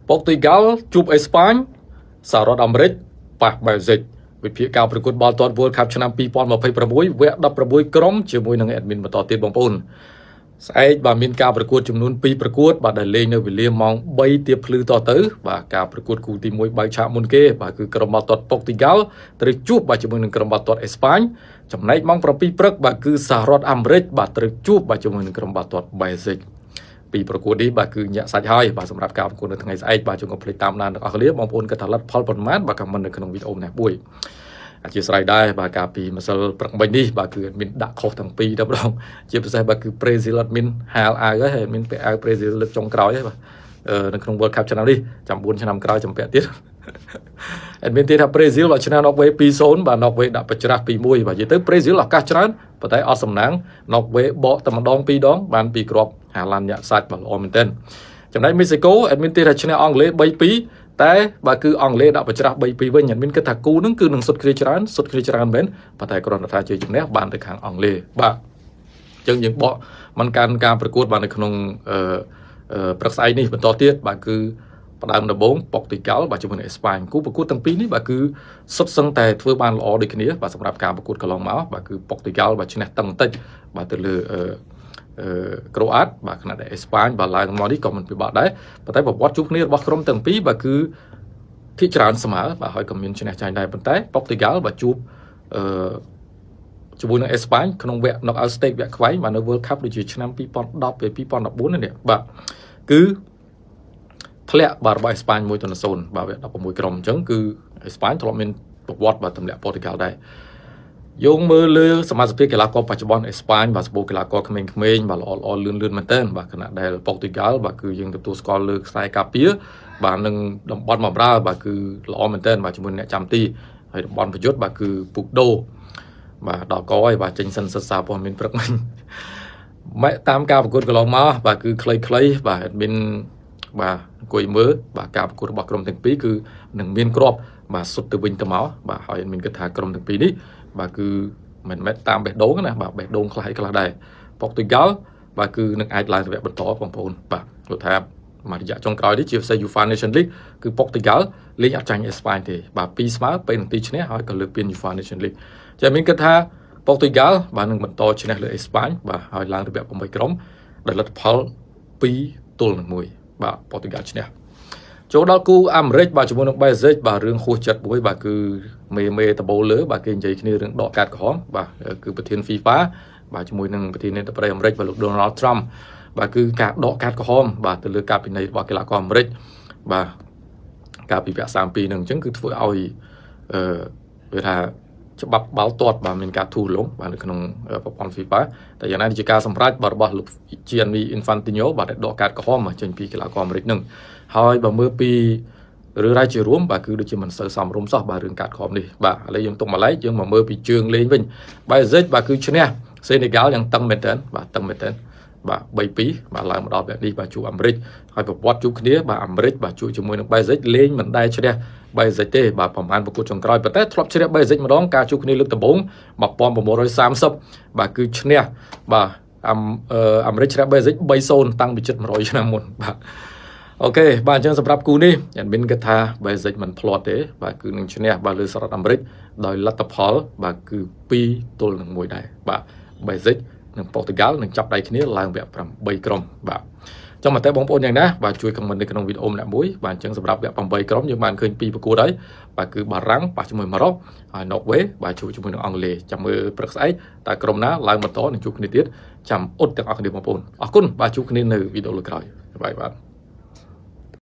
Portugal ជួបអេស្ប៉ាញសហរដ្ឋអាមេរិកប៉ះបែលហ្សិកវិភាគការប្រកួតបាល់ទាត់ World Cup ឆ្នាំ 2026 វគ្គ 16 ក្រុមជាមួយនឹង admin បន្តទៀតបងប្អូនស្អែកបាទមានការប្រកួតចំនួន2ប្រកួតបាទដែលលេងនៅវេលាម៉ោង 3 ទៀបភ្លឺតទៅបាទការប្រកួតគូទី1បើកឆាកមុនគេបាទគឺក្រុមបាល់ទាត់ Portugal ត្រូវជួបបាទជាមួយនឹងក្រុមបាល់ទាត់អេស្ប៉ាញចំណែកម៉ោង 7 ព្រឹកបាទគឺសហរដ្ឋអាមេរិកបាទត្រូវជួបបាទជាមួយនឹងក្រុមបាល់ទាត់បែលហ្សិកពីប្រកួតនេះបាទគឺញាក់សាច់ហើយបាទសម្រាប់ការប្រកួតនៅថ្ងៃស្អែកបាទជួយកុំភ្លេចតាមដានទាំងអស់គ្នាបងប្អូនគិតថាលទ្ធផលប៉ុន្មានបាទខមមិននៅក្នុងវីដេអូនេះមួយអធិស្ឋានដែរបាទការពីម្សិលព្រឹកមិញនេះបាទគឺមានដាក់ខុសទាំងពីរតែម្ដងជាពិសេសបាទគឺ Brazil អត់មានហាលអាវហើយមានពាក់អាវ Brazil លើកចុងក្រោយហើយបាទនៅក្នុង World Cup ឆ្នាំនេះចាំ4ឆ្នាំក្រោយចាំពាក់ទៀតអត់មានទេថា Brazil អត់ឈ្នះ Norway 2-0 បាទ Norway ដាក់បច្រាស់ 2-1 បាទនិយាយទៅ Brazil ឱកាសច្រើនប៉ុន្តែអត់សំណាង Norway បកតែម្ដងពីរដងបានពីគ្រាប់ហាឡានញាក់សាច់បាទល្អមែនទែនចំណែកមេស៊ីកូអត់មានទេថាឈ្នះអង់គ្លេស 3-2 តែបាទគឺអង់គ្លេសដាក់បច្រាស់ 3-2 វិញអត់មានគិតថាគូហ្នឹងគឺនឹងសុទ្ធគ្នាច្រើនមែនប៉ុន្តែគ្រាន់តែថាជ័យជំនះបានទៅខាងអង់គ្លេសបាទអញ្ចឹងយើងបកមិនកាន់ការប្រកួតបាទនៅក្នុងព្រឹកស្អែកនេះបន្តទៀតបាទគឺផ្ដើមដំបូងប៉ុកទីកាល់បាទជាមួយនឹងអេស្ប៉ាញគូប្រកួតទាំងពីរនេះបាទគឺសុទ្ធសឹងតែធ្វើបានល្អដូចគ្នាបាទសម្រាប់ការប្រកួតកន្លងមកបាទគឺប៉ុកទីកាល់បាទឈ្នះតឹងបន្តិចបាទទៅលើក្រូអាតបាទខណៈដែលអេស្ប៉ាញបាទឡើងមកនេះក៏មិនពិបាកដែរប៉ុន្តែប្រវត្តិជួបគ្នារបស់ក្រុមទាំងពីរបាទគឺភាគច្រើនស្មើបាទហើយក៏មានឈ្នះចាញ់ដែរប៉ុន្តែប៉ុកទីកាល់បាទជួបជាមួយនឹងអេស្ប៉ាញក្នុងវគ្គ knock-out stage វគ្គខ្វែងបាទនៅ World Cup ដូចជាឆ្នាំ2010 2014នេះបាទគឺធ្លាក់បាទរបស់អេស្ប៉ាញ 1-0 បាទវគ្គ16ក្រុមអញ្ចឹងគឺអេស្ប៉ាញធ្លាប់មានប្រវត្តិបាទទម្លាក់ប៉ូទុយហ្គាល់ដែរយោងមើលលើសមាជិកកីឡាករបច្ចុប្បន្នអេស្ប៉ាញបាទសម្បូរកីឡាករក្មេងៗបាទល្អលឿនមែនទែនបាទខណៈដែលប៉ូទុយហ្គាល់បាទគឺយើងទទួលស្គាល់លើខ្សែការពារបាទនឹងតំបន់បម្រើបាទគឺល្អមែនទែនបាទជាមួយអ្នកចាំទីហើយតំបន់ប្រយុទ្ធបាទគឺពូកដូបាទដល់កហើយបាទចេញសិនសិក្សាព័ត៌មានព្រឹកមិញម៉ែតាមការប្រកួតកន្លងមកបាទគឺខ្លីៗបាទមានបាទអង្គុយមើលបាទការប្រកួតរបស់ក្រុមទាំងពីរគឺនឹងមានគ្រាប់បាទសុទ្ធទៅវិញទៅមកបាទហើយមានគិតថាក្រុមទាំងពីរនេះបាទគឺមិនមែនតាមបេះដូងណាបាទបេះដូងខ្លះដែរប៉ុកទុយហ្គាល់បាទគឺនឹងអាចឡើងទៅវគ្គបន្តបងប្អូនបាទគាត់ថាមួយរយៈចុងក្រោយនេះជាពិសេស UEFA Nation League គឺប៉ុកទុយហ្គាល់លេងអត់ចាញ់អេស្ប៉ាញទេបាទ2ស្មើពេលនឹងទីឈ្នះហើយក៏លើកពាន UEFA Nation League ចាមានគិតថាប៉ុកទុយហ្គាល់បាទនឹងបន្តឈ្នះលើអេស្ប៉ាញបាទហើយឡើងទៅវគ្គ8ក្រុមដែលលទ្ធផល2-1បាទប៉ុកទុយហ្គាល់ឈ្នះចូលដល់គូអាមេរិកបាទជាមួយនឹងបែលហ្សិកបាទរឿងហួសចិត្តមួយបាទគឺមេតបូលលើបាទគេនិយាយគ្នារឿងដកកាតក្រហមបាទគឺប្រធាន FIFA បាទជាមួយនឹងប្រធានាធិបតីអាមេរិកបាទលោក Donald Trump បាទគឺការដកកាតក្រហមបាទទៅលើការពិន័យរបស់កីឡាករអាមេរិកបាទការពីវគ្គ32នឹងអញ្ចឹងគឺធ្វើឲ្យវាថាច្បាប់បាល់ទាត់បាទមានការធូរលំបាទនៅក្នុងប្រព័ន្ធ FIFA តែយ៉ាងណាជាការសម្រេចរបស់លោក Gianni Infantino បាទដែលដកកាតក្រហមចេញពីកីឡាករអាមេរិកនឹងហើយបើមើលពីរឿងរ៉ាវជារួមបាទគឺដូចជាមិនសូវសមរម្យសោះបាទរឿងកាតក្រហមនេះបាទឥឡូវយើងទុកមកឡែកយើងមកមើលពីជើងលេងវិញបែលហ្សិកបាទគឺឈ្នះសេនេហ្គាល់យ៉ាងតឹងមែនទែនបាទតឹងមែនទែនបាទ 3-2 បាទឡើងមកដល់វគ្គនេះបាទជួបអាមេរិកហើយប្រវត្តិជួបគ្នាបាទអាមេរិកបាទជួបជាមួយនឹងបែលហ្សិកលេងមិនដែលឈ្នះបែលហ្សិកទេបាទប្រហែលប្រកួតចុងក្រោយប៉ុន្តែធ្លាប់ឈ្នះបែលហ្សិកម្ដងការជួបគ្នាលើកដំបូង1930បាទគឺឈ្នះបាទអាមេរិកឈ្នះបែលហ្សិក 3-0 តាំងពីជិត100ឆ្នាំមុនបាទអូខេបាទអញ្ចឹងសម្រាប់គូនេះយ៉ាងមានគិតថាបែលហ្សិកមិនភ្លាត់ទេបាទគឺនឹងឈ្នះបាទលើសហរដ្ឋអាមេរិកដោយលទ្ធផលបាទគឺ2-1ដែរបាទបែលហ្សិកនិងប៉ុកទុយហ្គាល់នឹងចាប់ដៃគ្នាឡើងវគ្គ8ក្រុមបាទចុងមកតែបងប្អូនយ៉ាងណាបាទជួយខមមិននៅក្នុងវីដេអូម្នាក់មួយបាទអញ្ចឹងសម្រាប់វគ្គ8ក្រុមយើងបានឃើញ2ប្រកួតហើយបាទគឺបារាំងប៉ះជាមួយម៉ារ៉ុកហើយ Norway បាទជួបជាមួយនឹងអង់គ្លេសចាំមើលព្រឹកស្អែកតើក្រុមណាឡើងបន្តនឹងជួបគ្នាទៀតចាំអ៊ុតទាំងអស់គ្នាបងប្អូនអរគុណបាទជួបគ្នានៅវីដេអូលើក្រោយបាយបាទ